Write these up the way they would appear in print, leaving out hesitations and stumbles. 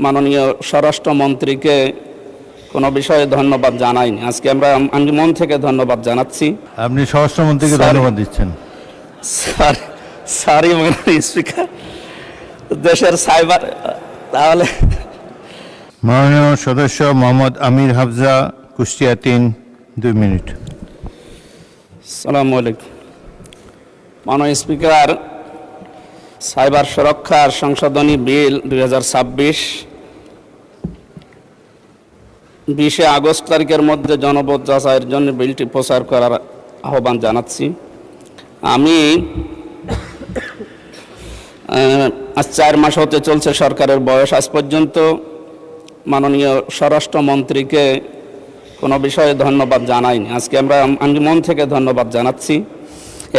মাননীয় স্বরাষ্ট্রমন্ত্রীকে কোনো বিষয়ে ধন্যবাদ জানাইনি। আজকে আমি মন থেকে ধন্যবাদ জানাচ্ছি। আপনি স্বরাষ্ট্রমন্ত্রীকে ধন্যবাদ দিচ্ছেন। সরি মাননীয় স্পিকার, দেশের সাইবার তাহলে মাননীয় সদস্য মোহাম্মদ আমির হাফজা, কুষ্টিয়া 3, 2 মিনিট। আসসালামু আলাইকুম। মাননীয় স্পিকার, সাইবার সুরক্ষার সংশোধনী বিল 2026 20 আগস্ট তারিখের মধ্যে জনমত যাচাইয়ের জন্য বিলটি প্রচার করার আহ্বান জানাচ্ছি। আমি আজ 4 মাস হতে চলছে সরকারের বয়স, আজ পর্যন্ত মাননীয় স্বরাষ্ট্রমন্ত্রীকে কোনো বিষয়ে ধন্যবাদ জানাইনি। আজকে আমি মন থেকে ধন্যবাদ জানাচ্ছি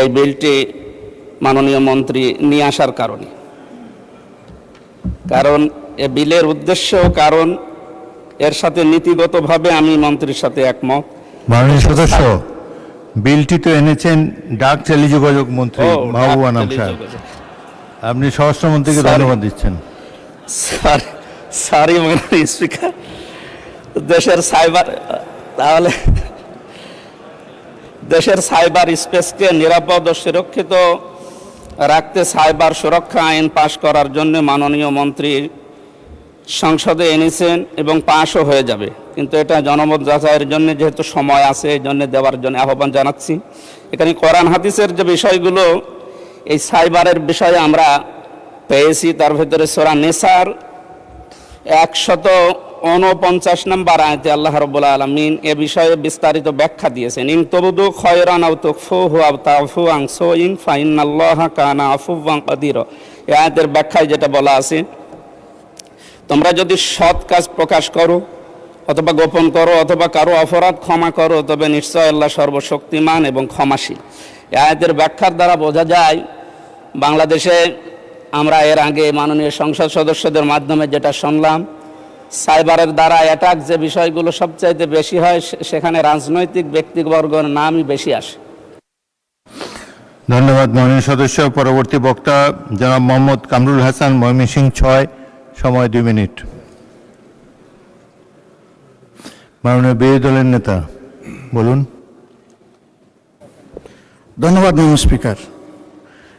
এই বিলটি মাননীয় মন্ত্রী নিয়ে আসার কারণে। কারণ এ বিলের উদ্দেশ্য, কারণ এর সাথে নীতিগতভাবে আমি মন্ত্রীর সাথে একমত। মাননীয় সদস্য, বিলটি তো এনেছেন ডাক টেলিযোগাযোগ মন্ত্রী মাহবুব আনাম সাহেব। আপনি স্বরাষ্ট্রমন্ত্রীকে ধন্যবাদ দিচ্ছেন। সরি মাননীয় স্পিকার, দেশের সাইবার তাহলে দেশের সাইবার স্পেসকে নিরাপদ ও সুরক্ষিত রাখতে সাইবার সুরক্ষা আইন পাশ করার জন্য মাননীয় মন্ত্রী সংসদে এনেছেন এবং পাশও হয়ে যাবে, কিন্তু এটা জনমত যাচাইয়ের জন্য যেহেতু সময় আছে, এই জন্য দেওয়ার জন্য আহ্বান জানাচ্ছি। এখানে কোরআন হাদিসের যে বিষয়গুলো এই সাইবারের বিষয়ে আমরা পেয়েছি, তার ভিতরে সূরা নিসার 149 নম্বর আয়াতে আল্লাহ রাব্বুল আলামিন এ বিষয়ে বিস্তারিত ব্যাখ্যা দিয়েছেন। ইন তুবদু খায়রান আও তুখফুহু আও তাফু আন সুইন ফাইনাল্লাহা কানা আফুওয়ান কাদিরা। এই আয়াতের ব্যাখ্যায় যেটা বলা আছে, তোমরা যদি সৎ কাজ প্রকাশ করো অথবা গোপন করো অথবা কারো অপরাধ ক্ষমা করো, তবে নিশ্চয় আল্লাহ সর্বশক্তিমান এবং ক্ষমাশীল। এই আয়াতের ব্যাখ্যার দ্বারা বোঝা যায়, বাংলাদেশে আমরা এর আগে মাননীয় সংসদ সদস্যদের মাধ্যমে যেটা শুনলাম, সাইবারের দ্বারা অ্যাটাক যে বিষয়গুলো সবচাইতে বেশি হয়, সেখানে রাজনৈতিক ব্যক্তিবর্গের নামই বেশি আসে। ধন্যবাদ মাননীয় সদস্য। পরবর্তী বক্তা জনাব মোহাম্মদ কামরুল হাসান, ময়মনসিংহ 6, সময় 2 মিনিট। মাননীয় বিরোধী দলের নেতা বলুন। ধন্যবাদ মাননীয় স্পিকার।